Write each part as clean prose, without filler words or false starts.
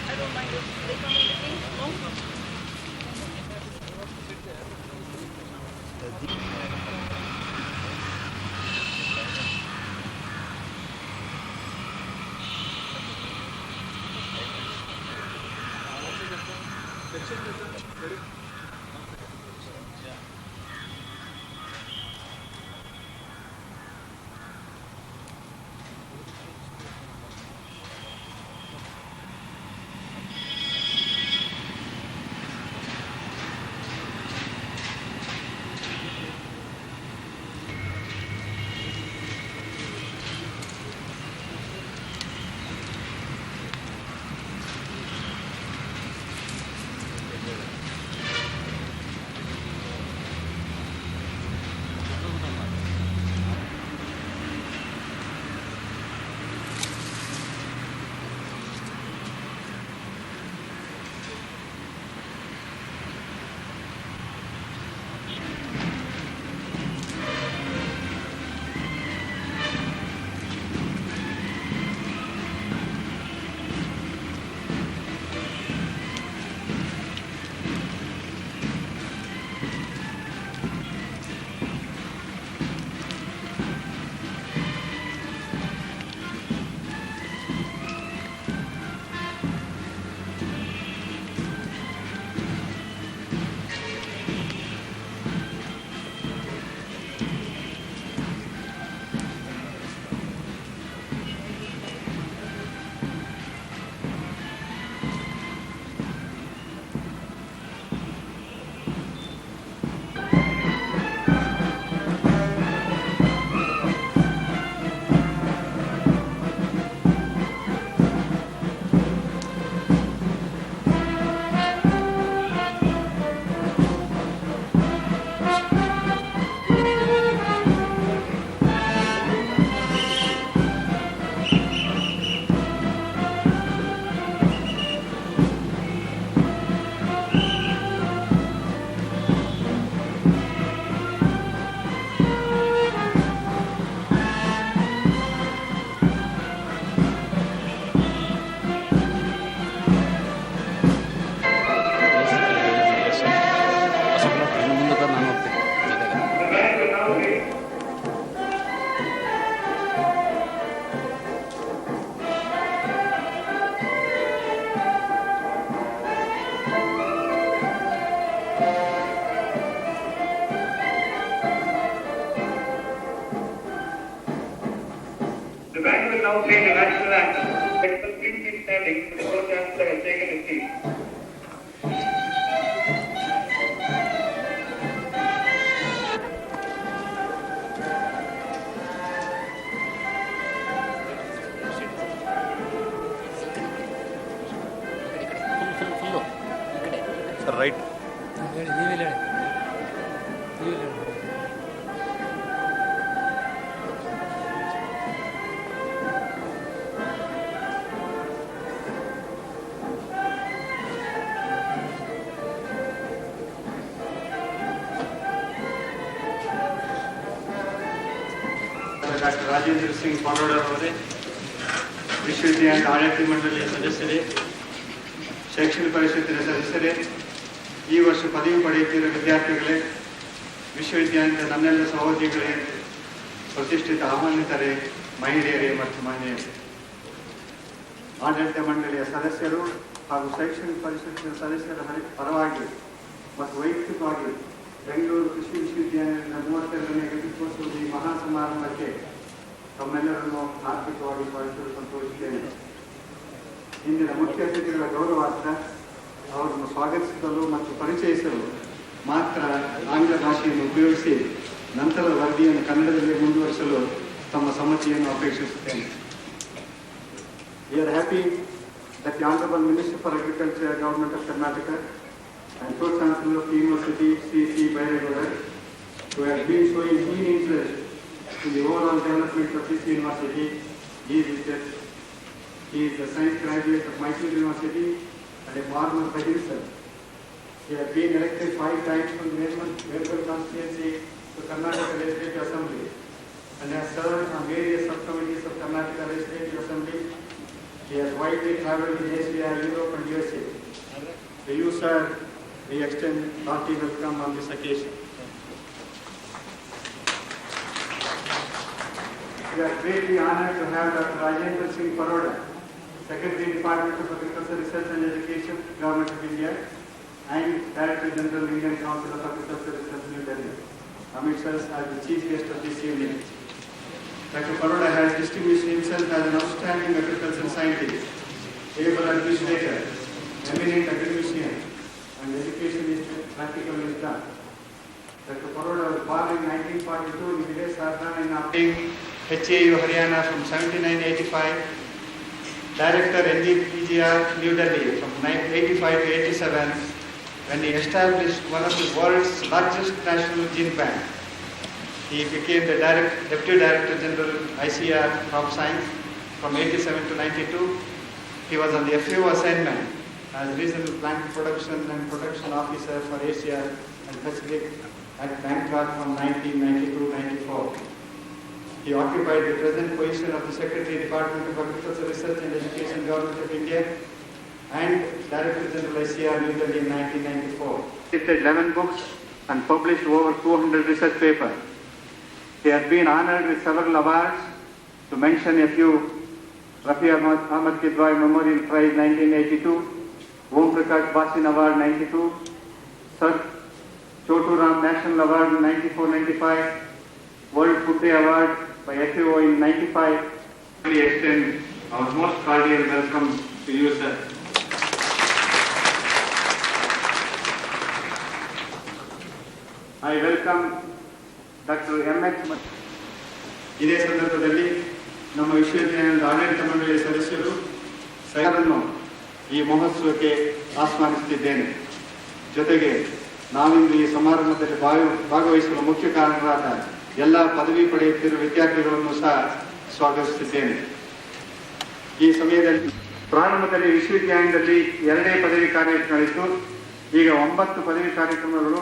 I don't mind if they come in between. No? now play the national anthem. Let the team keep standing. The Pro-Chancellor has taken his seat. Right. Doctor Rajendra Singh Parodar ಅವರೇ, ವಿಶ್ವವಿದ್ಯಾಲಯದ ಆಡಳಿತ ಮಂಡಳಿಯ ಸದಸ್ಯರೇ, ಶೈಕ್ಷಣಿಕ ಪರಿಷತ್ತಿನ ಸದಸ್ಯರೇ, ಈ ವರ್ಷ ಪದವಿ ಪಡೆಯುತ್ತಿರುವ ವಿದ್ಯಾರ್ಥಿಗಳೇ, ವಿಶ್ವವಿದ್ಯಾಲಯದ ನನ್ನೆಲ್ಲ ಸಹೋದ್ಯೋಗಿಗಳೇ, ಪ್ರತಿಷ್ಠಿತ ಆಹ್ವಾನಿತರೇ, ಮಹಿಳೆಯರೇ ಮತ್ತು ಮಾನ್ಯರೇ, ಆಡಳಿತ ಮಂಡಳಿಯ ಸದಸ್ಯರು ಹಾಗೂ ಶೈಕ್ಷಣಿಕ ಪರಿಷತ್ತಿನ ಸದಸ್ಯರ ಪರವಾಗಿ ಮತ್ತು ವೈಯಕ್ತಿಕವಾಗಿ ಬೆಂಗಳೂರು ಕೃಷಿ ವಿಶ್ವವಿದ್ಯಾಲಯದ 32ನೇ ಘಟಿಕೋತ್ಸವದ ಈ ಮಹಾ ಸಮಾರಂಭಕ್ಕೆ ತಮ್ಮೆಲ್ಲರನ್ನು ಆರ್ಥಿಕವಾಗಿ ಸ್ವಾಗತಿಸಲು ಸಂತೋಷಿದ್ದೇನೆ. ಇಂದಿನ ಮುಖ್ಯ ಅತಿಥಿಗಳ ಗೌರವಾರ್ಥ ಅವರನ್ನು ಸ್ವಾಗತಿಸಲು ಮತ್ತು ಪರಿಚಯಿಸಲು ಮಾತ್ರ ಆಂಗ್ಲ ಭಾಷೆಯನ್ನು ಉಪಯೋಗಿಸಿ ನಂತರದ ವರದಿಯನ್ನು ಕನ್ನಡದಲ್ಲಿ ಮುಂದುವರಿಸಲು ತಮ್ಮ ಸಮ್ಮತಿಯನ್ನು ಅಪೇಕ್ಷಿಸುತ್ತೇನೆ. We are happy that the Honorable Minister for Agriculture, Government of Karnataka, and Pro-Chancellor of the University, C.C. Bairegowda, who has been showing keen interest in the overall development of this university, He is a science graduate of Mysore University and a farmer by himself. He has been elected 5 times from Melbourne constituency to Karnataka Legislative Assembly and has served on various subcommittees of Karnataka Legislative Assembly. He has widely travelled in Asia, Europe and USA. To you, sir, we extend hearty welcome on this occasion. We are greatly honored to have Dr. Rajendra Singh Paroda, Secretary, Department of Agriculture Research and Education, Government of India, and Director General, Indian Council of Agriculture Research, New Delhi, amidst us as the chief guest of this evening. Dr. Paroda has distinguished himself as an outstanding agricultural scientist, able administrator, eminent academician, and educationist, practical wisdom. Dr. Paroda was born in 1942 in village Sardana in Aping, HAU Haryana from 7985, Director NDPGR New Delhi from 1985 to 87, when he established one of the world's largest national gene bank. He became the Deputy Director General ICR Crop Science from 87 to 92. He was on the FAO assignment as Regional Plant Production and Production Officer for Asia and Pacific at Bangkok from 1992-94. He occupied the present position of the Secretary, Department of Agriculture Research and Education, Government of India, and Director General ICR New Delhi in 1994. He edited 11 books and published over 200 research papers. He has been honored with several awards. To mention a few: Rafi Ahmad Kidwai Memorial Prize 1982, Om Prakash Basin Award 92, Sir Chotu Ram National Award in 94-95, World Food Day Award by FAO in 95. We extend our most cordial welcome to you, sir. I welcome Dr. M.H. ಇದೇ ಸಂದರ್ಭದಲ್ಲಿ ನಮ್ಮ ವಿಶ್ವವಿದ್ಯಾಲಯದ ಆಡಳಿತ ಮಂಡಳಿಯ ಸದಸ್ಯರು ಸಹರನ್ನು ಈ ಮಹೋತ್ಸವಕ್ಕೆ ಆಹ್ವಾನಿಸುತ್ತಿದ್ದೇನೆ. ಜೊತೆಗೆ ನಾವಿಂದು ಈ ಸಮಾರಂಭದಲ್ಲಿ ಭಾಗವಹಿಸಲು ಮುಖ್ಯ ಕಾರಣರಾದ ಎಲ್ಲ ಪದವಿ ಪಡೆಯುತ್ತಿರುವ ವಿದ್ಯಾರ್ಥಿಗಳನ್ನು ಸಹ ಸ್ವಾಗತಿಸುತ್ತಿದ್ದೇನೆ. ಈ ಸಮಯದಲ್ಲಿ ಪ್ರಾರಂಭದಲ್ಲಿ ವಿಶ್ವವಿದ್ಯಾಲಯದಲ್ಲಿ 2 ಪದವಿ ಕಾರ್ಯಕ್ರಮಗಳಿತ್ತು. ಈಗ 9 ಪದವಿ ಕಾರ್ಯಕ್ರಮಗಳು,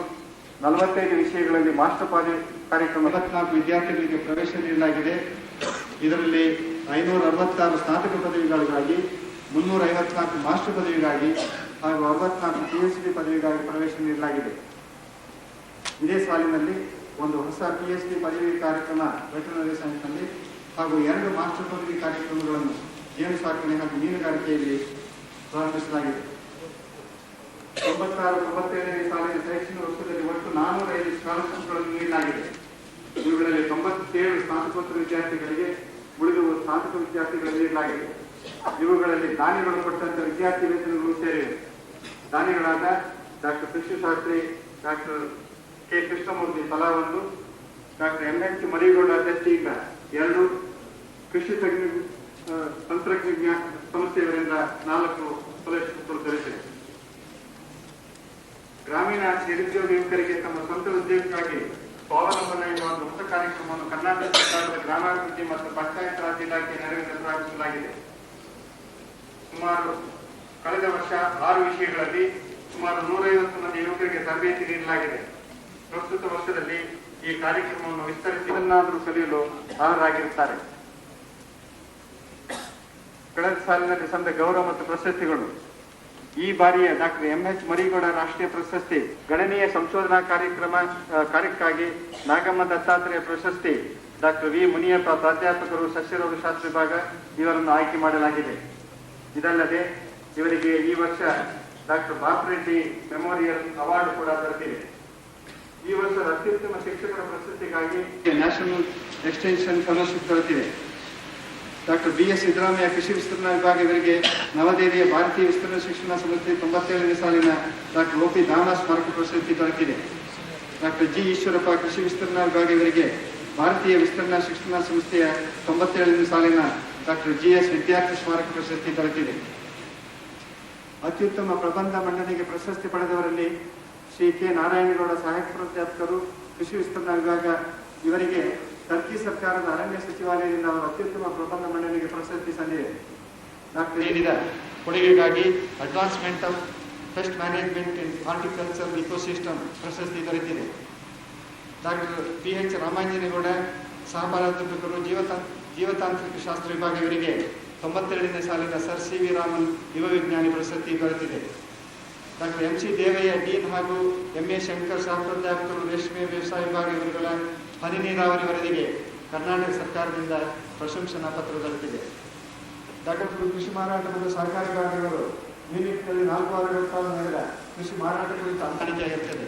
45 ವಿಷಯಗಳಲ್ಲಿ ಮಾಸ್ಟರ್ ಪದವಿ ಕಾರ್ಯಕ್ರಮ, 54 ವಿದ್ಯಾರ್ಥಿಗಳಿಗೆ ಪ್ರವೇಶ ನೀಡಲಾಗಿದೆ. ಇದರಲ್ಲಿ 566 ಸ್ನಾತಕ ಪದವಿಗಳಿಗಾಗಿ, 354 ಮಾಸ್ಟರ್ ಪದವಿಗಾಗಿ ಹಾಗೂ 64 PhD ಪದವಿಗಾಗಿ ಪ್ರವೇಶ ನೀಡಲಾಗಿದೆ. ಇದೇ ಸಾಲಿನಲ್ಲಿ ಒಂದು ಹೊಸ PhD ಪದವಿ ಕಾರ್ಯಕ್ರಮ ವೆಟರ್ನರಿ ಸೈನ್ಸ್ನಲ್ಲಿ ಹಾಗೂ 2 ಮಾಸ್ಟರ್ ಪದವಿ ಕಾರ್ಯಕ್ರಮಗಳನ್ನು ಜೇನು ಸಾಕಣೆ ಹಾಗೂ ಮೀನುಗಾರಿಕೆಯಲ್ಲಿ ಪ್ರಾರಂಭಿಸಲಾಗಿದೆ. 96-97ನೇ ಸಾಲಿನ ಶೈಕ್ಷಣಿಕ ವರ್ಷದಲ್ಲಿ ಒಟ್ಟು 405 ಸ್ಕಾಲರ್ಶಿಪ್ಗಳನ್ನು ನೀಡಲಾಗಿದೆ. ಇವುಗಳಲ್ಲಿ 97 ಸ್ನಾತಕೋತ್ತರ ವಿದ್ಯಾರ್ಥಿಗಳಿಗೆ, ಉಳಿದ ಸ್ನಾತಕ ವಿದ್ಯಾರ್ಥಿಗಳಿಗೆ ನೀಡಲಾಗಿದೆ. ಇವುಗಳಲ್ಲಿ ದಾನಿಗಳು ಕೊಟ್ಟಂತ ವಿದ್ಯಾರ್ಥಿ ವೇತನಗಳು ಸೇರಿವೆ. ದಾನಿಗಳಾದ ಡಾಕ್ಟರ್ ಕೃಷಿಶಾಸ್ತ್ರಿ, ಡಾಕ್ಟರ್ ಕೆ ಕೃಷ್ಣಮೂರ್ತಿ ತಲಾ 1, ಡಾಕ್ಟರ್ M.H. ಮರಿಗೌಡ ದತ್ತೀಗ 2, ಕೃಷಿ ತಂತ್ರಜ್ಞ ಸಂಸ್ಥೆಯವರಿಂದ 4 ಸ್ಕಾಲರ್ಶಿಪ್ಗಳು ದೊರೆತಿವೆ. ಗ್ರಾಮೀಣ ನಿರುದ್ಯೋಗ ಯುವಕರಿಗೆ ತಮ್ಮ ಸ್ವಂತ ಉದ್ಯೋಗಕ್ಕಾಗಿ ಸ್ವಾವಲಂಬನ ಎನ್ನುವ ಒಂದು ಹೊಸ ಕಾರ್ಯಕ್ರಮವನ್ನು ಕರ್ನಾಟಕ ಸರ್ಕಾರದ ಗ್ರಾಮಾಭಿವೃದ್ಧಿ ಮತ್ತು ಪಂಚಾಯತ್ ರಾಜ್ ಇಲಾಖೆ ನೆರವಿನಲ್ಲಿ ಪ್ರಾರಂಭಿಸಲಾಗಿದೆ. ಕಳೆದ ವರ್ಷ 6 ವಿಷಯಗಳಲ್ಲಿ ಸುಮಾರು 150 ಮಂದಿ ಯುವಕರಿಗೆ ತರಬೇತಿ ನೀಡಲಾಗಿದೆ. ಪ್ರಸ್ತುತ ವರ್ಷದಲ್ಲಿ ಈ ಕಾರ್ಯಕ್ರಮವನ್ನು ವಿಸ್ತರಿಸಿ ಏನಾದರೂ ಕಲಿಯಲು ಅರ್ಹರಾಗಿರುತ್ತಾರೆ. ಕಳೆದ ಸಾಲಿನಲ್ಲಿ ಸಂದ ಗೌರವ ಮತ್ತು ಪ್ರಶಸ್ತಿಗಳು: ಈ ಬಾರಿಯ ಡಾಕ್ಟರ್ M.H. ಮರಿಗೌಡ ರಾಷ್ಟ್ರೀಯ ಪ್ರಶಸ್ತಿ, ಗಣನೀಯ ಸಂಶೋಧನಾ ಕಾರ್ಯಕ್ಕಾಗಿ ನಾಗಮ್ಮ ದತ್ತಾತ್ರೇಯ ಪ್ರಶಸ್ತಿ, ಡಾಕ್ಟರ್ ವಿ ಮುನಿಯಪ್ಪ ಪ್ರಾಧ್ಯಾಪಕರು ಸಸ್ಯರೋಗಶಾಸ್ತ್ರ ವಿಭಾಗ ಇವರನ್ನು ಆಯ್ಕೆ ಮಾಡಲಾಗಿದೆ. ಇದಲ್ಲದೆ ಇವರಿಗೆ ಈ ವರ್ಷ ಡಾಕ್ಟರ್ ಬಾಪರೆಡ್ಡಿ ಮೆಮೋರಿಯಲ್ ಅವಾರ್ಡ್ ಕೂಡ ದೊರೆತಿದೆ. ಈ ವರ್ಷದ ಅತ್ಯುತ್ತಮ ಶಿಕ್ಷಕರ ಪ್ರಶಸ್ತಿಗಾಗಿ ನ್ಯಾಷನಲ್ ಎಕ್ಸ್ಟೆನ್ಷನ್ ಫೆಲೋಶಿಪ್ ದೊರೆತಿದೆ. Doctor B.S. ಸಿದ್ದರಾಮಯ್ಯ ಕೃಷಿ ವಿಸ್ತರಣಾ ವಿಭಾಗ ಇವರಿಗೆ ನವದೆಹಲಿಯ ಭಾರತೀಯ ವಿಸ್ತರಣಾ ಶಿಕ್ಷಣ ಸಂಸ್ಥೆ 97ನೇ ಸಾಲಿನ ಡಾಕ್ಟರ್ O.P. ದಾವಣ ಸ್ಮಾರಕ ಪ್ರಶಸ್ತಿ ದೊರೆತಿದೆ. Doctor G. ಈಶ್ವರಪ್ಪ ಕೃಷಿ ವಿಸ್ತರಣಾ ವಿಭಾಗ ಇವರಿಗೆ ಭಾರತೀಯ ವಿಸ್ತರಣಾ ಶಿಕ್ಷಣ ಸಂಸ್ಥೆಯ 97ನೇ ಸಾಲಿನ ಡಾಕ್ಟರ್ G.S. ವಿದ್ಯಾರ್ಥಿ ಸ್ಮಾರಕ ಪ್ರಶಸ್ತಿ ದೊರೆತಿದೆ. ಅತ್ಯುತ್ತಮ ಪ್ರಬಂಧ ಮಂಡನೆಗೆ ಪ್ರಶಸ್ತಿ ಪಡೆದವರಲ್ಲಿ ಶ್ರೀ ಕೆ. ನಾರಾಯಣಗೌಡ ಸಹಾಯಕ ಪ್ರಾಧ್ಯಾಪಕರು ಕೃಷಿ ವಿಸ್ತರಣಾ ವಿಭಾಗ ಇವರಿಗೆ ಟರ್ಕಿ ಸರ್ಕಾರದ ಅರಣ್ಯ ಸಚಿವಾಲಯದಿಂದ ಅವರು ಅತ್ಯುತ್ತಮ ಪ್ರಬಂಧ ಮಂಡನೆಗೆ ಪ್ರಶಸ್ತಿ ಸಂದಿದೆ. ನೀಡಿದ ಕೊಡುಗೆಗಾಗಿ advancement of pest management in horticulture ecosystem ಪ್ರಶಸ್ತಿ ದೊರೆತಿದೆ. ಡಾಕ್ಟರ್ PH ರಾಮಾಂಜನೇಗೌಡ ಸಹಭಾರತರು ಜೀವತಾಂತ್ರಿಕ ಶಾಸ್ತ್ರ ವಿಭಾಗ ಇವರಿಗೆ 92ನೇ ಸಾಲಿನ ಸರ್ CV ರಾಮನ್ ಯುವ ವಿಜ್ಞಾನಿ ಪ್ರಶಸ್ತಿ ದೊರೆತಿದೆ. ಡಾಕ್ಟರ್ MC ದೇವಯ್ಯ ಡೀನ್ ಹಾಗೂ MA ಶಂಕರ್ ಸಹಪ್ರಾಧ್ಯಾಪಕರು ರೇಷ್ಮೆ ವ್ಯವಸಾಯ ವಿಭಾಗ ಇವರುಗಳ ಹನಿ ನೀರಾವರಿ ವರದಿಗೆ ಕರ್ನಾಟಕ ಸರ್ಕಾರದಿಂದ ಪ್ರಶಂಸನಾ ಪತ್ರ ದೊರೆತಿದೆ. ಡಾಕ್ಟರ್ ಕೃಷಿ ಮಾರಾಟ ಮತ್ತು ಸಹಕಾರ ವಿಭಾಗಗಳು ಯೂನಿಟ್ನಲ್ಲಿ 4 ವಾರಗಳ ಕಾಲ ನಡೆದ ಕೃಷಿ ಮಾರಾಟ ಕುರಿತು ಅಂದಾಜಿಯಾಗಿರುತ್ತದೆ.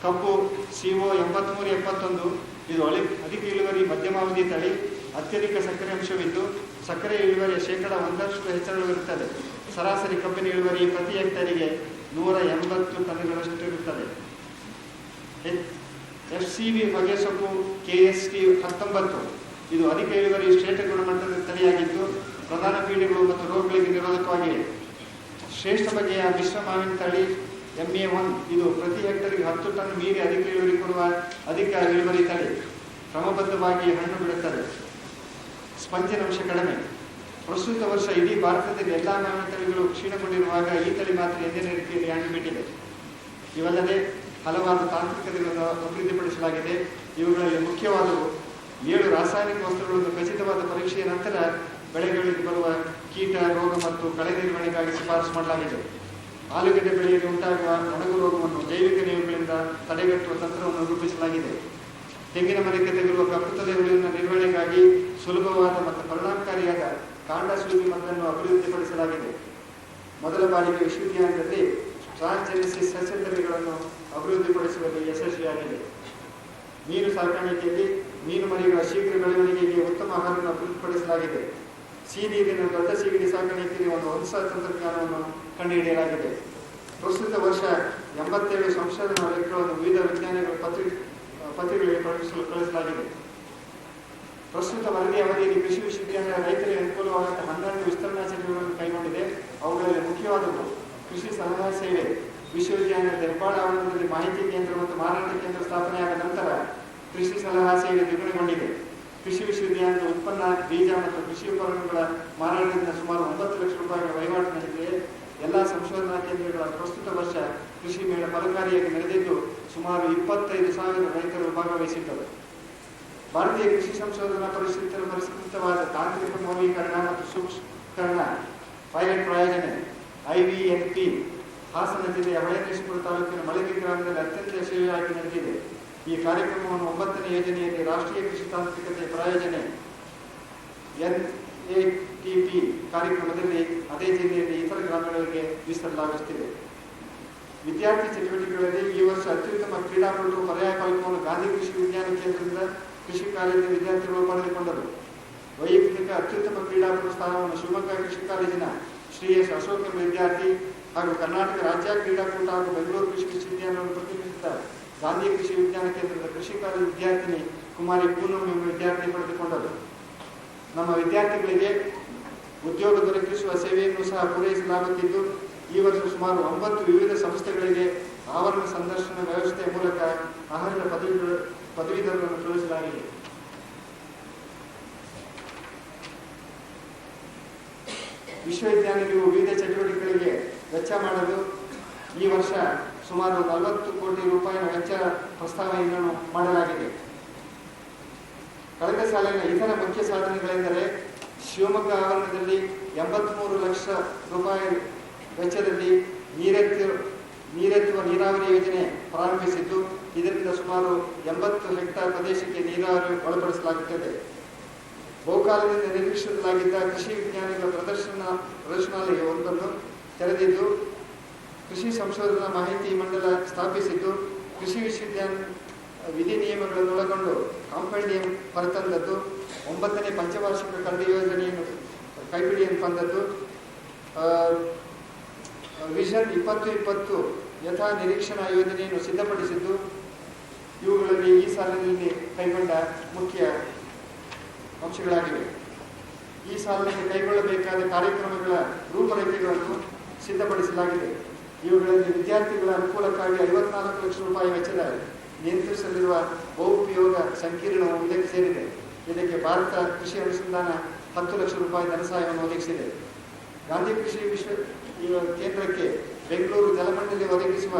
ಕಬ್ಬು CO 8371 ಇದು ಅಧಿಕ ಇಳುವರಿ ಮಧ್ಯಮಾವಧಿ ತಳಿ, ಅತ್ಯಧಿಕ ಸಕ್ಕರೆ ಅಂಶವಿದ್ದು ಸಕ್ಕರೆ ಇಳುವರಿಯ 1% ಹೆಚ್ಚಳವಿರುತ್ತದೆ. ಸರಾಸರಿ ಕಬ್ಬಿನ ಇಳುವರಿ ಪ್ರತಿ ಹೆಕ್ಟೇರಿಗೆ 180 ಟನ್ಗಳಷ್ಟು ಇರುತ್ತದೆ. FCV ಹೊಗೆಸೊಪ್ಪು KST 19 ಇದು ಅಧಿಕ ಇಳುವರಿ ಶ್ರೇಷ್ಠ ಗುಣಮಟ್ಟದ ತಳಿಯಾಗಿದ್ದು ಪ್ರಧಾನ ಪೀಡೆಗಳು ಮತ್ತು ರೋಗಗಳಿಗೆ ನಿರೋಧಕವಾಗಿದೆ. ಶ್ರೇಷ್ಠ ಬಗೆಯ ಮಿಶ್ರ ಮಾವಿನ ತಳಿ MA1 ಇದು ಪ್ರತಿ ಹೆಕ್ಟರ್ಗೆ 10 ಟನ್ ಮೀರಿ ಅಧಿಕ ಇಳುವರಿ ಕೊಡುವ ಅಧಿಕ ಇಳುವರಿ ತಳಿ. ಕ್ರಮಬದ್ಧವಾಗಿ ಹಣ್ಣು ಬಿಡುತ್ತದೆ. ಸ್ಪಂಜಿನಂಶ ಕಡಿಮೆ. ಪ್ರಸ್ತುತ ವರ್ಷ ಇಡೀ ಭಾರತದಲ್ಲಿ ಎಲ್ಲ ಮಾವಿನ ತಳಿಗಳು ಕ್ಷೀಣಗೊಂಡಿರುವಾಗ ಈ ತಳಿ ಮಾತ್ರ ಎಂದಿನ ರೀತಿಯಲ್ಲಿ ಹಣ್ಣು ಬಿಟ್ಟಿದೆ. ಇವಲ್ಲದೆ ಹಲವಾರು ತಾಂತ್ರಿಕತೆಗಳನ್ನು ಅಭಿವೃದ್ಧಿಪಡಿಸಲಾಗಿದೆ. ಇವುಗಳಲ್ಲಿ ಮುಖ್ಯವಾದವು 7 ರಾಸಾಯನಿಕ ವಸ್ತುಗಳನ್ನು ಖಚಿತವಾದ ಪರೀಕ್ಷೆಯ ನಂತರ ಬೆಳೆಗಳಿಗೆ ಬರುವ ಕೀಟ, ರೋಗ ಮತ್ತು ಕಳೆ ನಿರ್ವಹಣೆಗಾಗಿ ಶಿಫಾರಸು ಮಾಡಲಾಗಿದೆ. ಆಲೂಗಡ್ಡೆ ಬೆಳೆಯಲ್ಲಿ ಉಂಟಾಗುವ ಒಣಗು ರೋಗವನ್ನು ಜೈವಿಕ ನಿಯಮಗಳಿಂದ ತಡೆಗಟ್ಟುವ ತಂತ್ರವನ್ನು ರೂಪಿಸಲಾಗಿದೆ. ತೆಂಗಿನ ಮರಕ್ಕೆ ತೆಗೆದುವ ಕಪ್ಪುತ್ತದೆ ಹುಳುವಿನ ನಿರ್ವಹಣೆಗಾಗಿ ಸುಲಭವಾದ ಮತ್ತು ಪರಿಣಾಮಕಾರಿಯಾದ ಕಾಂಡ ಸೂಜಿ ಮದ್ದನ್ನು ಅಭಿವೃದ್ಧಿಪಡಿಸಲಾಗಿದೆ. ಮೊದಲ ಬಾರಿಗೆ ವಿಶ್ವವಿದ್ಯಾಲಯದಲ್ಲಿ ಟ್ರಾನ್ಸ್ಜೆನಿಸಿಸ್ ಸಸ್ಯ ತಳಿಗಳನ್ನು ಅಭಿವೃದ್ಧಿಪಡಿಸುವಲ್ಲಿ ಯಶಸ್ವಿಯಾಗಿದೆ. ಮೀನು ಸಾಕಾಣಿಕೆಯಲ್ಲಿ ಮೀನು ಮರಿಗಳ ಶೀಘ್ರ ಬೆಳವಣಿಗೆಗೆ ಉತ್ತಮ ಆಹಾರವನ್ನು ಅಭಿವೃದ್ಧಿಪಡಿಸಲಾಗಿದೆ. ನೀರಿನ ದೊಡ್ಡ ಸೀಗಡಿ ಸಾಕಾಣಿಕೆಯಲ್ಲಿ ಒಂದು ಹೊಸ ತಂತ್ರಜ್ಞಾನವನ್ನು ಕಂಡುಹಿಡಿಯಲಾಗಿದೆ. ಪ್ರಸ್ತುತ ವರ್ಷ 87 ಸಂಶೋಧನಾ ಲೇಖನಗಳನ್ನು ವಿವಿಧ ವಿಜ್ಞಾನಿಗಳ ಪತ್ರಿಕೆಗಳಿಗೆ ಪ್ರಕಟಿಸಲು ಕಳಿಸಲಾಗಿದೆ. ಪ್ರಸ್ತುತ ವರದಿ ಅವಧಿಯಲ್ಲಿ ಕೃಷಿ ವಿಶ್ವವಿದ್ಯಾಲಯ ರೈತರಿಗೆ ಅನುಕೂಲವಾದಂತಹ 12 ವಿಸ್ತರಣಾ ಚಟುವಟಿಕೆಗಳನ್ನು ಕೈಗೊಂಡಿದೆ. ಅವುಗಳಲ್ಲಿ ಮುಖ್ಯವಾದವು ಕೃಷಿ ಸಲಹಾ ಸೇವೆ. ವಿಶ್ವವಿದ್ಯಾಲಯದ ಹೆಬ್ಬಾಳ ಆವರಣದಲ್ಲಿ ಮಾಹಿತಿ ಕೇಂದ್ರ ಮತ್ತು ಮಾರಾಟ ಕೇಂದ್ರ ಸ್ಥಾಪನೆಯಾದ ನಂತರ ಕೃಷಿ ಸಲಹಾ ಸೇವೆ ದ್ವಿಗುಣಗೊಂಡಿದೆ. ಕೃಷಿ ವಿಶ್ವವಿದ್ಯಾಲಯದ ಉತ್ಪನ್ನ, ಬೀಜ ಮತ್ತು ಕೃಷಿ ಉಪಕರಣಗಳ ಮಾರಾಟದಿಂದ ಸುಮಾರು 9 ಲಕ್ಷ ರೂಪಾಯಿಗಳ ವಹಿವಾಟು ನಡೆದಿದೆ. ಎಲ್ಲ ಸಂಶೋಧನಾ ಕೇಂದ್ರಗಳ ಪ್ರಸ್ತುತ ವರ್ಷ ಕೃಷಿ ಮೇಳ ಫಲಕಾರಿಯಾಗಿ ನಡೆದಿದ್ದು ಸುಮಾರು 25,000 ರೈತರು ಭಾಗವಹಿಸಿದ್ದರು. ಭಾರತೀಯ ಕೃಷಿ ಸಂಶೋಧನಾ ಪರಿಷ್ಕೃತವಾದ ತಾಂತ್ರಿಕ ಮೌಲ್ಯೀಕರಣ ಮತ್ತು ಸೂಕ್ಷ್ಮೀಕರಣ ಪೈಲಟ್ ಪ್ರಾಯೋಜನೆ IVNP ಹಾಸನ ಜಿಲ್ಲೆಯ ಹೊಳೆನರಸೀಪುರ ತಾಲೂಕಿನ ಮಳಗಿ ಗ್ರಾಮದಲ್ಲಿ ಅತ್ಯಂತ ಯಶಸ್ವಿಯಾಗಿ ನಡೆದಿದೆ. ಈ ಕಾರ್ಯಕ್ರಮವನ್ನು 9ನೇ ಯೋಜನೆಯಲ್ಲಿ ರಾಷ್ಟ್ರೀಯ ಕೃಷಿ ತಾಂತ್ರಿಕತೆ ಪ್ರಾಯೋಜನೆ NATP ಕಾರ್ಯಕ್ರಮದಲ್ಲಿ ಅದೇ ಜಿಲ್ಲೆಯಲ್ಲಿ ಇತರ ಗ್ರಾಮಗಳಿಗೆ ವಿಸ್ತರಿಸಲಾಗುತ್ತಿದೆ. ವಿದ್ಯಾರ್ಥಿ ಚಟುವಟಿಕೆಗಳಲ್ಲಿ ಈ ವರ್ಷ ಅತ್ಯುತ್ತಮ ಕ್ರೀಡಾಪಟು ಪರ್ಯಾಯ ಕಾರ್ಯಕ್ರಮವನ್ನು ಗಾಂಧಿ ಕೃಷಿ ವಿಜ್ಞಾನ ಕೇಂದ್ರದಿಂದ ಕೃಷಿ ಕಾಲೇಜಿನ ವಿದ್ಯಾರ್ಥಿಗಳು ಪಡೆದುಕೊಂಡರು. ವೈಯಕ್ತಿಕ ಅತ್ಯುತ್ತಮ ಕ್ರೀಡಾಪಟು ಸ್ಥಾನವನ್ನು ಶಿವಮೊಗ್ಗ ಕೃಷಿ ಕಾಲೇಜಿನ ಶ್ರೀ S ಅಶೋಕ್ ಎಂಬ ವಿದ್ಯಾರ್ಥಿ ಹಾಗೂ ಕರ್ನಾಟಕ ರಾಜ್ಯ ಕ್ರೀಡಾಕೂಟ ಹಾಗೂ ಬೆಂಗಳೂರು ಕೃಷಿ ವಿಶ್ವವಿದ್ಯಾಲಯವನ್ನು ಪ್ರತಿನಿಧಿಸಿದ ಗಾಂಧಿ ಕೃಷಿ ವಿಜ್ಞಾನ ಕೇಂದ್ರದ ಕೃಷಿ ಕಾಲೇಜು ವಿದ್ಯಾರ್ಥಿನಿ ಕುಮಾರಿ ಪೂನಂ ಎಂಬ ವಿದ್ಯಾರ್ಥಿ ಪಡೆದುಕೊಂಡರು. ನಮ್ಮ ವಿದ್ಯಾರ್ಥಿಗಳಿಗೆ ಉದ್ಯೋಗ ದೊರಕಿಸುವ ಸೇವೆಯನ್ನು ಸಹ ಪೂರೈಸಲಾಗುತ್ತಿದ್ದು ಈ ವರ್ಷ ಸುಮಾರು 9 ವಿವಿಧ ಸಂಸ್ಥೆಗಳಿಗೆ ಆವರಣ ಸಂದರ್ಶನ ವ್ಯವಸ್ಥೆಯ ಮೂಲಕ ಆಹಾರ ಪದವೀಧರರನ್ನು ಕಳುಹಿಸಲಾಗಿದೆ. ವಿಶ್ವವಿದ್ಯಾಲಯವು ವಿವಿಧ ಚಟುವಟಿಕೆಗಳಿಗೆ ವೆಚ್ಚ ಮಾಡಲು ಈ ವರ್ಷ ಸುಮಾರು 40 ಕೋಟಿ ರೂಪಾಯಿಗಳ ವೆಚ್ಚ ಪ್ರಸ್ತಾವನೆಯನ್ನು ಮಾಡಲಾಗಿದೆ. ಕಳೆದ ಸಾಲಿನ ಇತರ ಮುಖ್ಯ ಸಾಧನೆಗಳೆಂದರೆ ಶಿವಮೊಗ್ಗ ಆವರಣದಲ್ಲಿ 83 ಲಕ್ಷ ರೂಪಾಯಿ ವೆಚ್ಚದಲ್ಲಿ ನೀರೆತ್ತುವ ನೀರಾವರಿ ಯೋಜನೆ ಪ್ರಾರಂಭಿಸಿದ್ದು ಇದರಿಂದ ಸುಮಾರು 80 ಹೆಕ್ಟೇರ್ ಪ್ರದೇಶಕ್ಕೆ ನೀರಾವರಿ ಒಳಪಡಿಸಲಾಗುತ್ತದೆ. ಬಹುಕಾಲದಿಂದ ನಿರೀಕ್ಷಿಸಲಾಗಿದ್ದ ಕೃಷಿ ವಿಜ್ಞಾನಿಗಳ ಪ್ರದರ್ಶನಾಲಯ ಒಂದನ್ನು ತೆರೆದಿದ್ದು ಕೃಷಿ ಸಂಶೋಧನಾ ಮಾಹಿತಿ ಮಂಡಲ ಸ್ಥಾಪಿಸಿದ್ದು ಕೃಷಿ ವಿಶ್ವವಿದ್ಯಾಲಯ ವಿಧಿ ನಿಯಮಗಳನ್ನು ಒಳಗೊಂಡು ಕಾಂಪೆಂಡಿಯಂ ಹೊರತಂದದ್ದು, 9ನೇ ಪಂಚವಾರ್ಷಿಕ ಕರಡು ಯೋಜನೆಯನ್ನು ಕೈಪಿಡಿಯನ್ನು ತಂದದ್ದು, ವಿಷನ್ 2020 ಯಥಾ ನಿರೀಕ್ಷಣಾ ಯೋಜನೆಯನ್ನು ಸಿದ್ಧಪಡಿಸಿದ್ದು ಇವುಗಳಲ್ಲಿ ಈ ಸಾಲಿನಲ್ಲಿ ಕೈಗೊಂಡ ಮುಖ್ಯ ಅಂಶಗಳಾಗಿವೆ. ಈ ಸಾಲಿನಲ್ಲಿ ಕೈಗೊಳ್ಳಬೇಕಾದ ಕಾರ್ಯಕ್ರಮಗಳ ರೂಪರೇಖೆಗಳನ್ನು ಸಿದ್ಧಪಡಿಸಲಾಗಿದೆ. ಇವುಗಳಲ್ಲಿ ವಿದ್ಯಾರ್ಥಿಗಳ ಅನುಕೂಲಕ್ಕಾಗಿ 54 ಲಕ್ಷ ರೂಪಾಯಿ ವೆಚ್ಚದ ನಿಯಂತ್ರಿಸಲಿರುವ ಬಹುಪಯೋಗ ಸಂಕೀರ್ಣವು ಇದಕ್ಕೆ ಸೇರಿದೆ. ಇದಕ್ಕೆ ಭಾರತ ಕೃಷಿ ಅನುಸಂಧಾನ 10 ಲಕ್ಷ ರೂಪಾಯಿ ಧನಸಹಾಯವನ್ನು ಒದಗಿಸಿದೆ. ಗಾಂಧಿ ಕೃಷಿ ಕೇಂದ್ರಕ್ಕೆ ಬೆಂಗಳೂರು ಜಲಮಂಡಳಿ ಒದಗಿಸುವ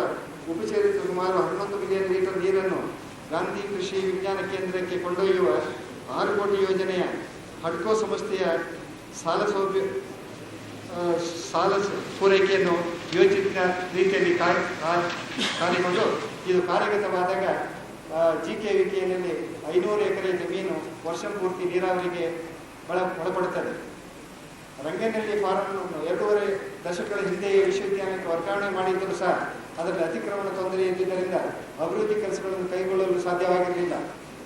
ಉಪಚರಿತ ಸುಮಾರು 11 ಮಿಲಿಯನ್ ಲೀಟರ್ ನೀರನ್ನು ಗಾಂಧಿ ಕೃಷಿ ವಿಜ್ಞಾನ ಕೇಂದ್ರಕ್ಕೆ ಕೊಂಡೊಯ್ಯುವ 6 ಕೋಟಿ ಯೋಜನೆಯ ಹಡ್ಕೋ ಸಂಸ್ಥೆಯ ಸಾಲ ಪೂರೈಕೆಯನ್ನು ಯೋಜಿತ ರೀತಿಯಲ್ಲಿ ಕಾರ್ಯಗೊಂಡು ಇದು ಕಾರ್ಯಗತವಾದಾಗ GKVKನಲ್ಲಿ 500 ಎಕರೆ ಜಮೀನು ವರ್ಷ ಪೂರ್ತಿ ನೀರಾವರಿಗೆ ಒಳಪಡುತ್ತದೆ. ರಂಗನಹಳ್ಳಿ ಫಾರಂ 2.5 ದಶಕಗಳ ಹಿಂದೆ ವಿಶ್ವವಿದ್ಯಾಲಯಕ್ಕೆ ವರ್ಗಾವಣೆ ಮಾಡಿದ್ದರೂ ಸಹ ಅದರಲ್ಲಿ ಅತಿಕ್ರಮಣ ತೊಂದರೆ ಇದ್ದುದರಿಂದ ಅಭಿವೃದ್ಧಿ ಕೆಲಸಗಳನ್ನು ಕೈಗೊಳ್ಳಲು ಸಾಧ್ಯವಾಗಿರಲಿಲ್ಲ.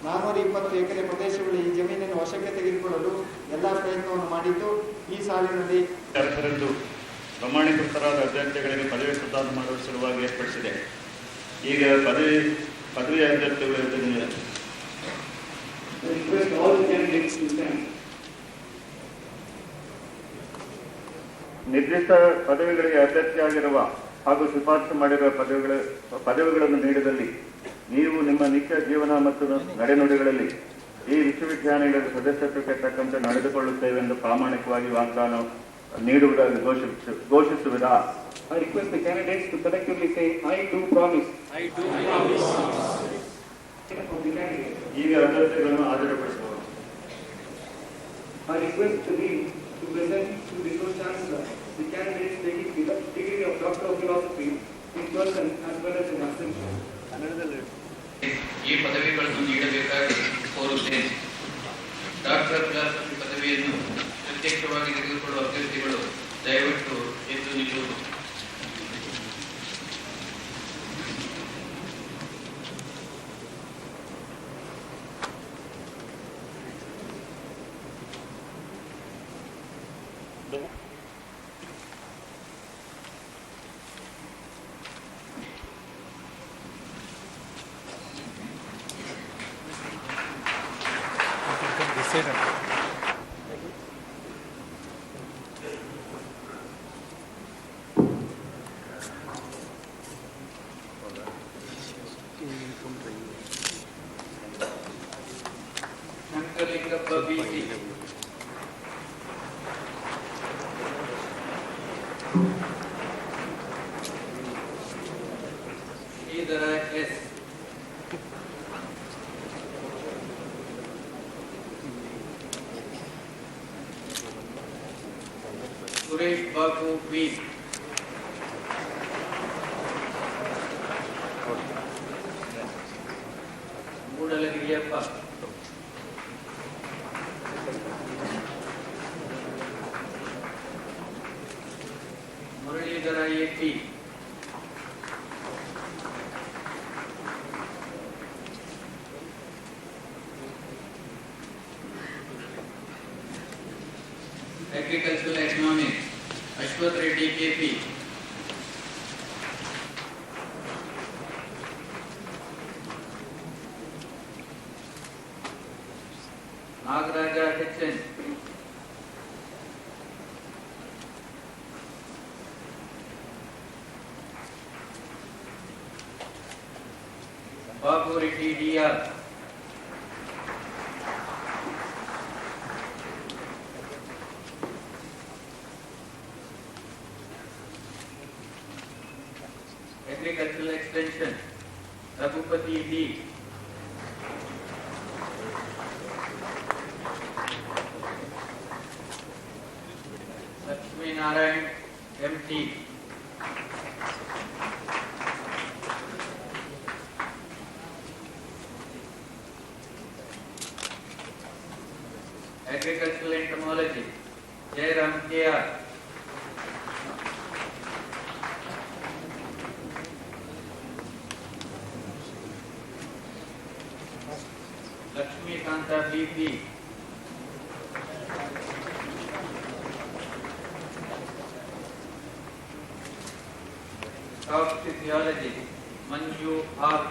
420 ಎಕರೆ ಪ್ರದೇಶಗಳು ಈ ಜಮೀನನ್ನು ವಶಕ್ಕೆ ತೆಗೆದುಕೊಳ್ಳಲು ಎಲ್ಲ ಪ್ರಯತ್ನವನ್ನು ಮಾಡಿದ್ದು ಈ ಸಾಲಿನಲ್ಲಿ 10ರಂದು ಪ್ರಮಾಣೀಕೃತರಾದ ಅಭ್ಯರ್ಥಿಗಳಿಗೆ ಪದವಿ ಪ್ರದಾನ ಮಾಡುವ ಸಲುವಾಗಿ ಏರ್ಪಡಿಸಿದೆ. ಈಗ ಪದವಿ ಅಭ್ಯರ್ಥಿಗಳ ನಿರ್ದಿಷ್ಟ ಪದವಿಗಳಿಗೆ ಅಭ್ಯರ್ಥಿಯಾಗಿರುವ ಹಾಗೂ ಶಿಫಾರಸು ಮಾಡಿರುವ ಪದವಿಗಳನ್ನು ನೀಡಿದಲ್ಲಿ ನೀವು ನಿಮ್ಮ ನಿತ್ಯ ಜೀವನ ಮತ್ತು ನಡೆನುಡಿಗಳಲ್ಲಿ ಈ ವಿಶ್ವವಿದ್ಯಾನಿಲಯದ ಸದಸ್ಯತ್ವಕ್ಕೆ ತಕ್ಕಂತೆ ನಡೆದುಕೊಳ್ಳುತ್ತೇವೆ ಎಂದು ಪ್ರಾಮಾಣಿಕವಾಗಿ ವಾಗ್ದಾನ ನೀಡುವುದಾಗಿ ಘೋಷಿಸುವಿರಾ? I request the candidates to collectively say, I do promise. I do promise. ಈಗ ಅಭ್ಯರ್ಥಿಗಳನ್ನು ಹಾಜರುಪಡಿಸಬಹುದು. I request the dean to present to the Pro-Chancellor the candidates taking the degree of Doctor of Philosophy in person as well as in absence. ಈ ಪದವಿಗಳನ್ನು ನೀಡಬೇಕಾಗಿ ಕೋರುತ್ತೇನೆ. Doctor philosophy ಪದವಿಯನ್ನು ಪ್ರತ್ಯಕ್ಷವಾಗಿ ತೆಗೆದುಕೊಳ್ಳುವ ಅಭ್ಯರ್ಥಿಗಳು ದಯವಿಟ್ಟು ಎದ್ದು ನಿಲ್ಲುವುದು. Shankaralingappa B C, Shridhara S, Suresh Babu B, Moodalagiriyappa, Muralidhara A P, Agricultural Economics, Ashwath Reddy KP, Nagaraja HN, Babu Reddy DR, Agricultural Extension, Raghupati D, Lakshmi Narayan MT, Agricultural Entomology, Jairam KR, Lakshmi Kanta BP, Talk Physiology, Manju RP,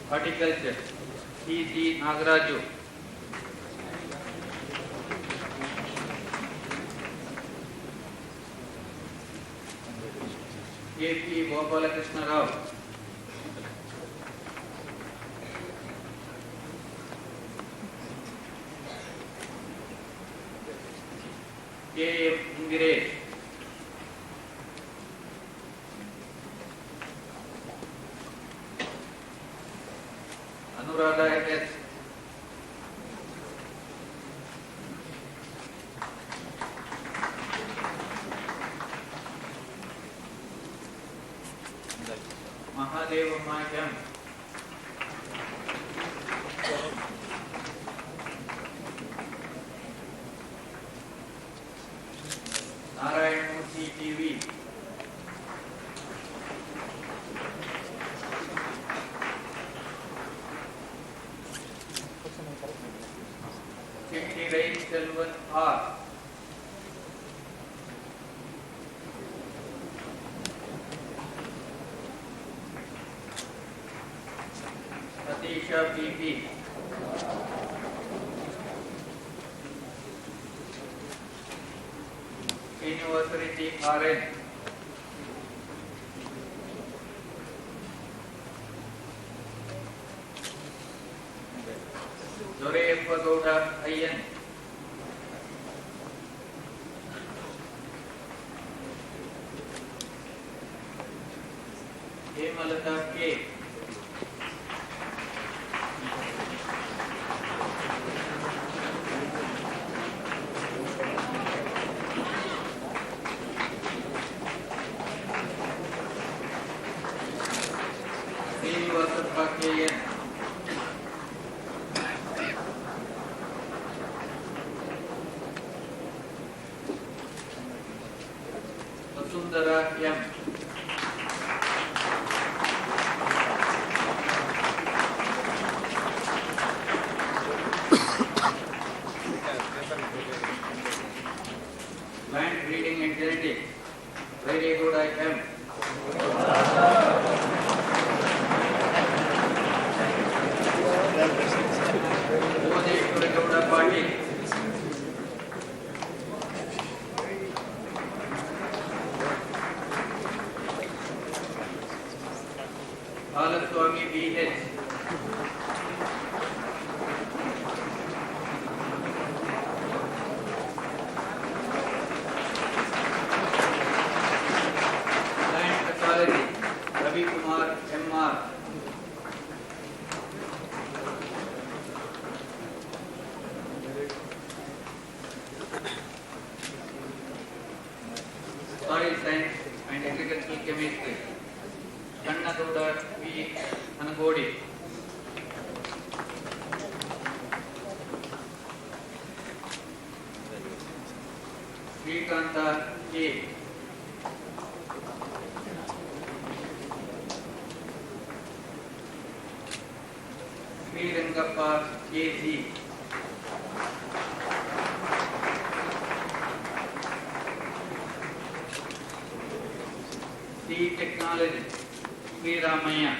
Horticulture, C.G. Nagaraju, KP Gopalakrishna Rao, KM Indiresh, Anuradha S. Mahadeva Mayam, Narayan Murthy TV, Chittirai Selvan R, Satisha PP, University RN, Doreyappa Gowda IN, Hemalata K, Srinivasappa KN, Vasundhara M, Plant Breeding and Genetics, Vairagowda M, Bhuvneshwara Gowda Patil, Balaswamy BH, Plant Pathology, Ravi Kumar MR, Soil Science and Agricultural Chemistry, Kannagowda V. Anagodi, Srikanta K, Srirangappa KG, C Technology, Sri Ramaya,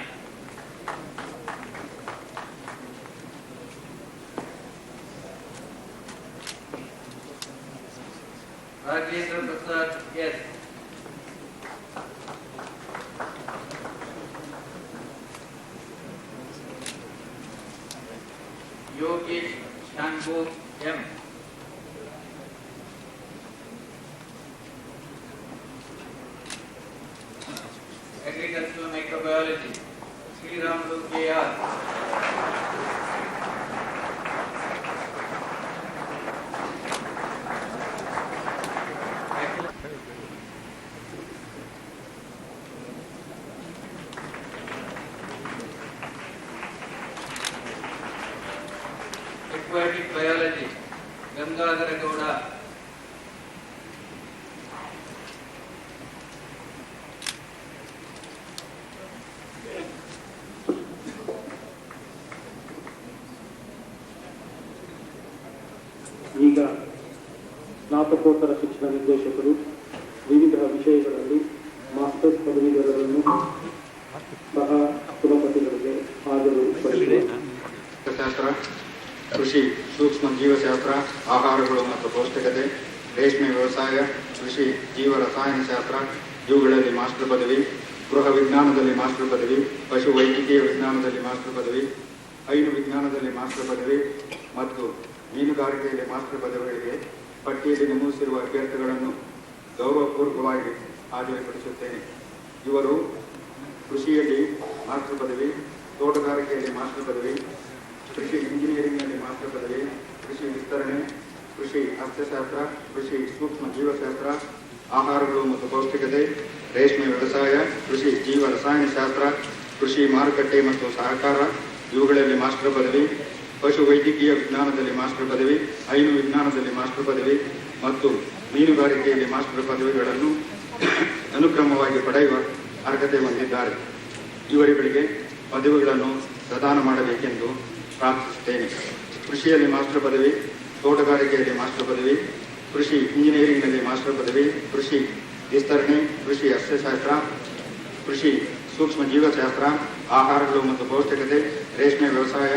Rajendra Prasad S, Yogesh Shanbu M, Agricultural Microbiology, Sri Ramlu KR, Aquatic Biology, Gangadhara Gowda, ಈಗ ಸ್ನಾತಕೋತ್ತರ ಶಿಕ್ಷಣ ನಿರ್ದೇಶಕರು ವಿವಿಧ ವಿಷಯಗಳಲ್ಲಿ masters ಪದವೀಧರರನ್ನು ಸಹ ಕುಲಪತಿಗಳಿಗೆ ಹಾಜರುಪಡಿಸಿದೆ. ಶಾಸ್ತ್ರ, ಕೃಷಿ, ಸೂಕ್ಷ್ಮ ಜೀವಶಾಸ್ತ್ರ, ಆಹಾರಗಳು ಮತ್ತು ಪೌಷ್ಟಿಕತೆ, ರೇಷ್ಮೆ ವ್ಯವಸಾಯ, ಕೃಷಿ, ಜೀವ ರಸಾಯನಶಾಸ್ತ್ರ, ಇವುಗಳಲ್ಲಿ ಮಾಸ್ಟರ್ ಪದವಿ, ಗೃಹ ವಿಜ್ಞಾನದಲ್ಲಿ ಮಾಸ್ಟರ್ ಪದವಿ, ಪಶು ವೈದ್ಯಕೀಯ ವಿಜ್ಞಾನದಲ್ಲಿ ಮಾಸ್ಟರ್ ಪದವಿ, ಹೈನು ವಿಜ್ಞಾನದಲ್ಲಿ ಮಾಸ್ಟರ್ ಪದವಿ ಮತ್ತು ಮೀನುಗಾರಿಕೆಯಲ್ಲಿ ಮಾಸ್ಟರ್ ಪದವಿಗಳಿಗೆ ಪಟ್ಟಿಯಲ್ಲಿ ನಮೂದಿಸಿರುವ ಅಭ್ಯರ್ಥಿಗಳನ್ನು ಗೌರವಪೂರ್ವಕವಾಗಿ ಹಾಜರುಪಡಿಸುತ್ತೇನೆ. ಇವರು ಕೃಷಿಯಲ್ಲಿ ಮಾಸ್ಟರ್ ಪದವಿ, ತೋಟಗಾರಿಕೆಯಲ್ಲಿ ಮಾಸ್ಟರ್ ಪದವಿ, ಕೃಷಿ ಇಂಜಿನಿಯರಿಂಗ್ನಲ್ಲಿ ಮಾಸ್ಟರ್ ಪದವಿ, ಕೃಷಿ ವಿಸ್ತರಣೆ, ಕೃಷಿ ಅರ್ಥಶಾಸ್ತ್ರ, ಕೃಷಿ ಸೂಕ್ಷ್ಮ ಜೀವಶಾಸ್ತ್ರ, ಆಹಾರಗಳು ಮತ್ತು ಪೌಷ್ಟಿಕತೆ, ರೇಷ್ಮೆ ವ್ಯವಸಾಯ, ಕೃಷಿ ಜೀವ ರಸಾಯನಶಾಸ್ತ್ರ, ಕೃಷಿ ಮಾರುಕಟ್ಟೆ ಮತ್ತು ಸಹಕಾರ ಇವುಗಳಲ್ಲಿ ಮಾಸ್ಟರ್ ಪದವಿ, ಪಶು ವೈದ್ಯಕೀಯ ವಿಜ್ಞಾನದಲ್ಲಿ ಮಾಸ್ಟರ್ ಪದವಿ, ಹೈನು ವಿಜ್ಞಾನದಲ್ಲಿ ಮಾಸ್ಟರ್ ಪದವಿ ಮತ್ತು ಮೀನುಗಾರಿಕೆಯಲ್ಲಿ ಮಾಸ್ಟರ್ ಪದವಿಗಳನ್ನು ಅನುಕ್ರಮವಾಗಿ ಪಡೆಯುವ ಅರ್ಹತೆ ಹೊಂದಿದ್ದಾರೆ. ಇವರುಗಳಿಗೆ ಪದವಿಗಳನ್ನು ಪ್ರದಾನ ಮಾಡಬೇಕೆಂದು ಪ್ರಾರ್ಥಿಸುತ್ತೇನೆ. ಕೃಷಿಯಲ್ಲಿ ಮಾಸ್ಟರ್ ಪದವಿ, ತೋಟಗಾರಿಕೆಯಲ್ಲಿ ಮಾಸ್ಟರ್ ಪದವಿ, ಕೃಷಿ ಇಂಜಿನಿಯರಿಂಗ್ನಲ್ಲಿ ಮಾಸ್ಟರ್ ಪದವಿ, ಕೃಷಿ ವಿಸ್ತರಣೆ, ಕೃಷಿ ಅರ್ಥಶಾಸ್ತ್ರ, ಕೃಷಿ ಸೂಕ್ಷ್ಮ ಜೀವಶಾಸ್ತ್ರ, ಆಹಾರಗಳು ಮತ್ತು ಪೌಷ್ಟಿಕತೆ, ರೇಷ್ಮೆ ವ್ಯವಸಾಯ,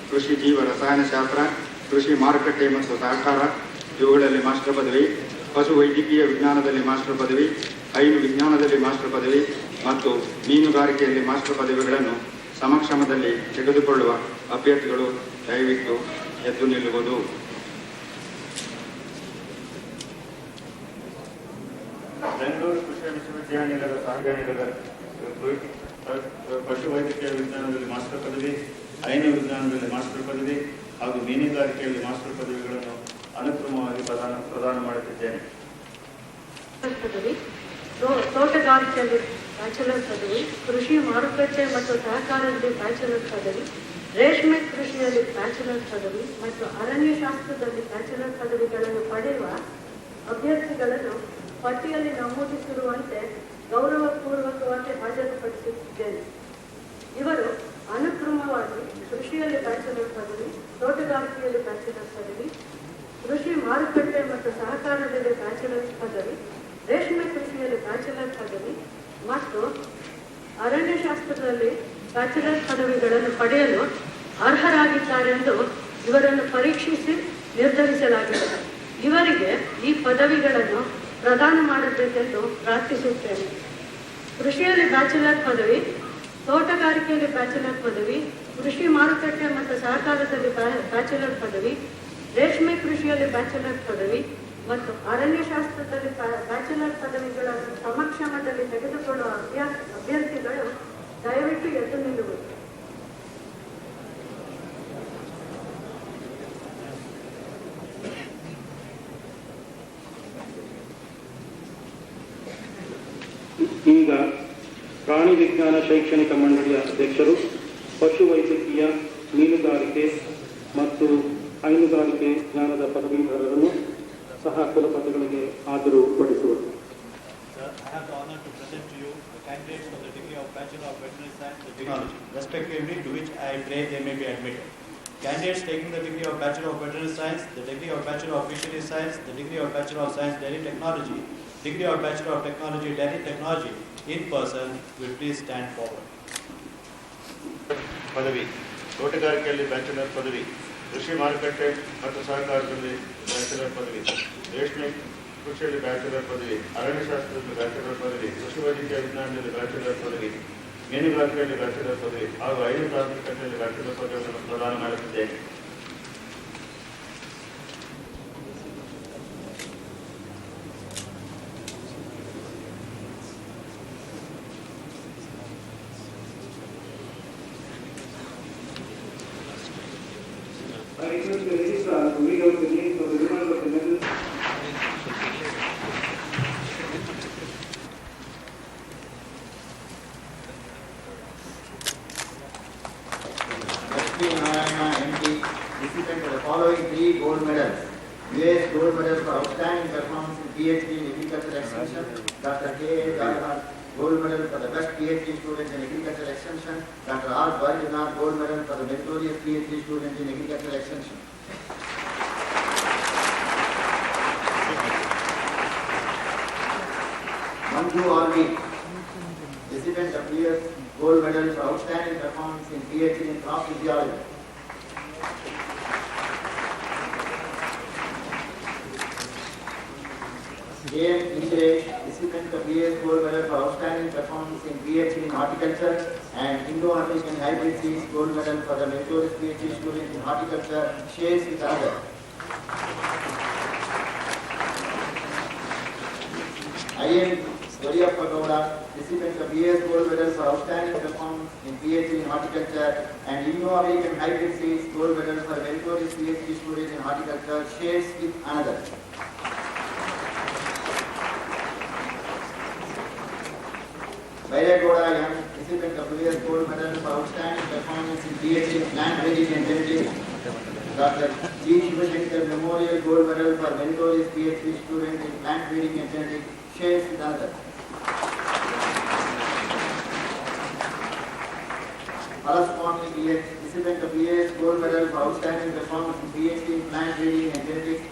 ಕೃಷಿ ಜೀವ ರಸಾಯನಶಾಸ್ತ್ರ, ಕೃಷಿ ಮಾರುಕಟ್ಟೆ ಮತ್ತು ಸಹಕಾರ ಇವುಗಳಲ್ಲಿ ಮಾಸ್ಟರ್ ಪದವಿ, ಪಶು ವೈದ್ಯಕೀಯ ವಿಜ್ಞಾನದಲ್ಲಿ ಮಾಸ್ಟರ್ ಪದವಿ, ಹೈನು ವಿಜ್ಞಾನದಲ್ಲಿ ಮಾಸ್ಟರ್ ಪದವಿ ಮತ್ತು ಮೀನುಗಾರಿಕೆಯಲ್ಲಿ ಮಾಸ್ಟರ್ ಪದವಿಗಳನ್ನು ಸಮಕ್ಷಮದಲ್ಲಿ ತೆಗೆದುಕೊಳ್ಳುವ ಅಭ್ಯರ್ಥಿಗಳು ದಯವಿಟ್ಟು ಎದ್ದು ನಿಲ್ಲುವುದು. ಬೆಂಗಳೂರು ಕೃಷಿ ವಿಶ್ವವಿದ್ಯಾನಿಲಯದ ಸಹಕಾರಿಯಾದ ಪಶು ವೈದ್ಯಕೀಯ ವಿಜ್ಞಾನದಲ್ಲಿ ಮಾಸ್ಟರ್ ಪದವಿ, ಹೈನು ವಿಜ್ಞಾನದಲ್ಲಿ ಮಾಸ್ಟರ್ ಪದವಿ ಹಾಗೂ ಮೀನುಗಾರಿಕೆಯಲ್ಲಿ ಮಾಸ್ಟರ್ ಪದವಿಗಳನ್ನು ಅನುಕ್ರಮವಾಗಿ ಪ್ರದಾನ ಮಾಡುತ್ತಿದ್ದೇನೆ. ತೋಟಗಾರಿಕೆಯಲ್ಲಿ ಬ್ಯಾಚುಲರ್ ಪದವಿ, ಕೃಷಿ ಮಾರುಕಟ್ಟೆ ಮತ್ತು ಸಹಕಾರದಲ್ಲಿ ಬ್ಯಾಚುಲರ್ ಪದವಿ, ರೇಷ್ಮೆ ಕೃಷಿಯಲ್ಲಿ ಬ್ಯಾಚುಲರ್ ಪದವಿ ಮತ್ತು ಅರಣ್ಯಶಾಸ್ತ್ರದಲ್ಲಿ ಬ್ಯಾಚುಲರ್ ಪದವಿಗಳನ್ನು ಪಡೆಯುವ ಅಭ್ಯರ್ಥಿಗಳನ್ನು ಪಟ್ಟಿಯಲ್ಲಿ ನಮೂದಿಸಿರುವಂತೆ ಗೌರವಪೂರ್ವಕವಾಗಿ ಹಾಜರುಪಡಿಸುತ್ತಿದ್ದೇನೆ. ಇವರು ಅನುಕ್ರಮವಾಗಿ ಕೃಷಿಯಲ್ಲಿ ಬ್ಯಾಚುಲರ್ ಪದವಿ, ತೋಟಗಾರಿಕೆಯಲ್ಲಿ ಬ್ಯಾಚುಲರ್ ಪದವಿ, ಕೃಷಿ ಮಾರುಕಟ್ಟೆ ಮತ್ತು ಸಹಕಾರದಲ್ಲಿ ಬ್ಯಾಚುಲರ್ ಪದವಿ, ರೇಷ್ಮೆ ಕೃಷಿಯಲ್ಲಿ ಬ್ಯಾಚುಲರ್ ಪದವಿ ಮತ್ತು ಅರಣ್ಯಶಾಸ್ತ್ರದಲ್ಲಿ ಬ್ಯಾಚುಲರ್ ಪದವಿಗಳನ್ನು ಪಡೆಯಲು ಅರ್ಹರಾಗಿದ್ದಾರೆಂದು ಇವರನ್ನು ಪರೀಕ್ಷಿಸಿ ನಿರ್ಧರಿಸಲಾಗಿದೆ. ಇವರಿಗೆ ಈ ಪದವಿಗಳನ್ನು ಪ್ರದಾನ ಮಾಡಬೇಕೆಂದು ಪ್ರಾರ್ಥಿಸುತ್ತೇನೆ. ಕೃಷಿಯಲ್ಲಿ ಬ್ಯಾಚುಲರ್ ಪದವಿ, ತೋಟಗಾರಿಕೆಯಲ್ಲಿ ಬ್ಯಾಚುಲರ್ ಪದವಿ, ಕೃಷಿ ಮಾರುಕಟ್ಟೆ ಮತ್ತು ಸಹಕಾರದಲ್ಲಿ ಬ್ಯಾಚುಲರ್ ಪದವಿ, ರೇಷ್ಮೆ ಕೃಷಿಯಲ್ಲಿ ಬ್ಯಾಚುಲರ್ ಪದವಿ ಮತ್ತು ಅರಣ್ಯಶಾಸ್ತ್ರದಲ್ಲಿ ಬ್ಯಾಚುಲರ್ ಪದವಿಗಳನ್ನು ಸಮಕ್ಷಮದಲ್ಲಿ ತೆಗೆದುಕೊಳ್ಳುವ ಅಭ್ಯರ್ಥಿಗಳು ದಯವಿಟ್ಟು ಎದ್ದು ನಿಲ್ಲುವುದು. ಈಗ ಪ್ರಾಣಿ ವಿಜ್ಞಾನ ಶೈಕ್ಷಣಿಕ ಮಂಡಳಿಯ ಅಧ್ಯಕ್ಷರು ಪಶು ವೈದ್ಯಕೀಯ, ಮೀನುಗಾರಿಕೆ ಮತ್ತು ಹೈನುಗಾರಿಕೆ ಜ್ಞಾನದ ಪದವೀಧರರನ್ನು ಸಹ ಕುಲಪತಿಗಳಿಗೆ ಹಾಜರುಪಡಿಸುವರು. Candidates for the degree of Bachelor of Veterinary Science, the technology, respectively, to which I pray they may be admitted. Candidates taking the degree of Bachelor of Veterinary Science, the degree of Bachelor of Fishery Science, the degree of Bachelor of Science Dairy Technology, degree of Bachelor of Technology Dairy Technology in person will please stand forward. ಪದವಿ, ತೋಟಗಾರಿಕೆಯಲ್ಲಿ bachelor ಪದವಿ, ಕೃಷಿ ಮಾರುಕಟ್ಟೆ ಮತ್ತು ಸಹಕಾರದಲ್ಲಿ bachelor ಪದವಿ, ರೇಷ್ಮೆ ಕೃಷಿಯಲ್ಲಿ bachelor ಪದವಿ, ಅರಣ್ಯಶಾಸ್ತ್ರದಲ್ಲಿ ಬ್ಯಾಚುಲರ್ ಪದವಿ, ಕೃಷಿ ವೈದ್ಯಕೀಯ ವಿಜ್ಞಾನದಲ್ಲಿ ಬ್ಯಾಚುಲರ್ ಪದವಿ, ಮೀನುಗಾರಿಕೆಯಲ್ಲಿ ಬ್ಯಾಚುಲರ್ ಪದವಿ ಹಾಗೂ ಹೈನು ತಾಂತ್ರಿಕತೆಯಲ್ಲಿ ಬ್ಯಾಚುಲರ್ ಪದವಿಗಳನ್ನು ಪ್ರದಾನ ಮಾಡುತ್ತಿದ್ದೇನೆ. I request the registrar to read out the names of the winners of the medals. Recipient of the following 3 gold medals. US gold medal for outstanding performance in PhD in agriculture extension, Dr. K. Gainar gold medal for the best PhD student in agriculture extension, Dr. R. Baidyanath gold medal for the meritorious PhD student in agriculture extension. Manju R.V. recipient of US gold medal for outstanding performance in PhD in crop physiology. A.M. Indiresh recipient of BS Gold Medal for outstanding performance in PhD in horticulture, and Indo-African hybrid seeds Gold Medal for the meritorious PhD student in horticulture, shares with another. I.N. Doriappa Gowda, recipient of BS Gold Medal for outstanding performance in PhD in horticulture, and Indo-African hybrid seeds Gold Medal for meritorious PhD student in horticulture, shares with another. Bailagoda Young, recipient of BS Gold Medal for outstanding performance in PhD in plant breeding and genetics. Dr. G. Shivashankar Memorial Gold Medal for meritorious PhD student in plant breeding and genetics, shares with another. Alaswamy PH, recipient of BS Gold Medal for outstanding performance in PhD in plant breeding and genetics,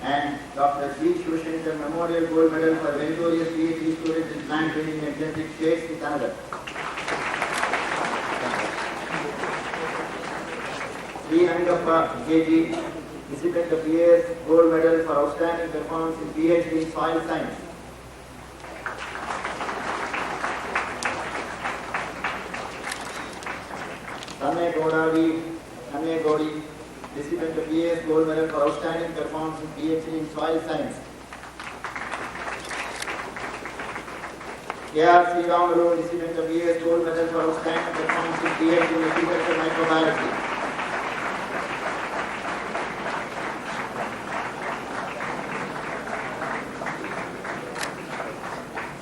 and Dr. G. Shivashankar Memorial Gold Medal for meritorious PhD student in plant breeding and genetics, shares with another. Sri Rangappa KG, recipient of BS Gold Medal for outstanding performance in PhD in soil science. Tanmay Gowdi, recipient of BS Gold Medal for outstanding performance in PhD in soil science. K.R. Sriramulu, recipient of BS Gold Medal for outstanding performance in PhD in agriculture microbiology.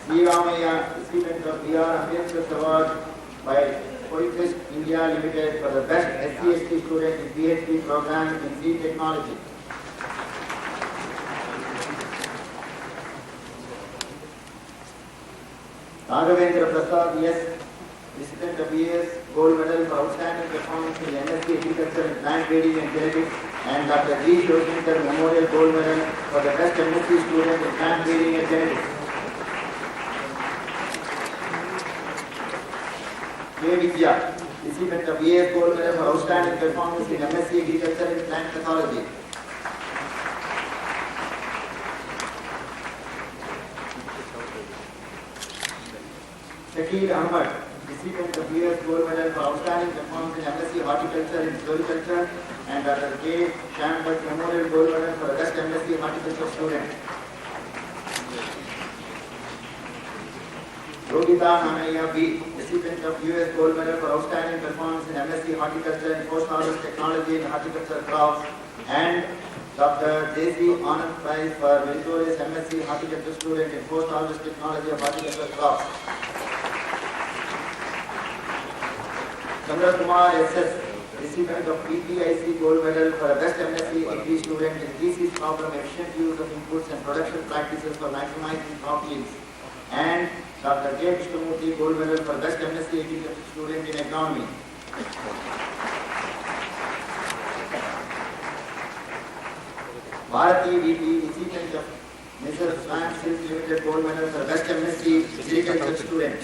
Sriramaya, recipient of B.R. Ambedkar Award by Polytechnic India Limited for the best SC/ST student in PhD program in seed technology. Raghavendra Prasad, yes, recipient of BS Gold Medal for outstanding performance in MSc Agriculture and Plant Breeding and Genetics, and Dr. G. Shivashankar Memorial Gold Medal for the best MSc student in Plant Breeding and Genetics. K. Vidya, recipient of BS Gold Medal for outstanding performance in MSc Agriculture and Plant Pathology. Shakir Ahmad, recipient of BS Gold Medal for outstanding performance in MSc Horticulture and Floriculture, and Dr. K. Shambhat Memorial Gold Medal for the best MSc Horticulture student. Yogita Namaiya B, recipient of US Gold Medal for outstanding performance in MSc Horticulture and Post-Harvest Technology in Horticulture Crops, and Dr. J.C. Anand Prize for meritorious MSc Horticulture student in Post-Harvest Technology of Horticulture Crops. Chandra Kumar S.S., recipient of PPIC Gold Medal for a best MSc Agri student in thesis problem efficient use of inputs and production practices for maximizing crop yields, and Dr. J. Krishnamurthy Gold Medal for best MSc Agriculture student in agronomy. Bharati VP, recipient of Mrs. Swan Silk Limited Gold Medal for best MSc Agriculture student.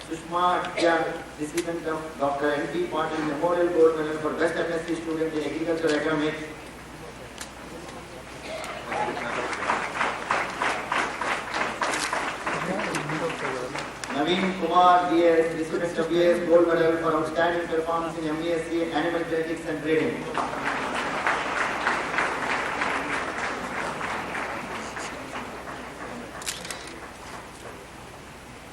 Sushma Tyag, recipient of Dr. N.P. Patil Memorial Gold Medal for best MSc student in agriculture economics. Naveen Kumar D.S., recipient of BS Gold Medal for outstanding performance in MESc Animal Genetics and Breeding.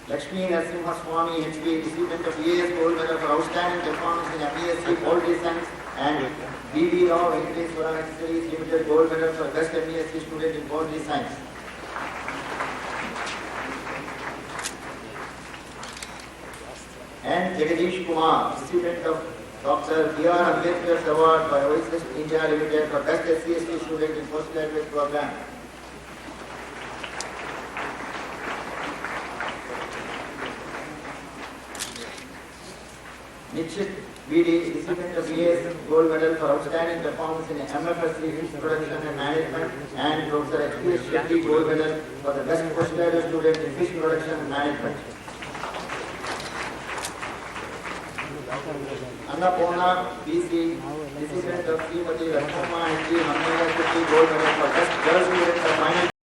Lakshmi Narasimha Swamy H.P., recipient of BS Gold Medal for outstanding performance in MESc Poultry Science, and B.V. Rao Venkateswara Accessories Limited Gold Medal for best MESc student in Poultry Science. And Jagadish Kumar, recipient of Dr. B.R. Ambedkar Award by Oasis India Limited for best SC/ST student in postgraduate program. Nikshit B.D., recipient of BS Gold Medal for outstanding performance in MFSC Fish Production and Management, and Professor H.P. Shetty Gold Medal for the best postgraduate student in Fish Production and Management. Annapurna BC, recipient of Srimati Ratnamma H. Gold Medal for Best Girls Students of Minor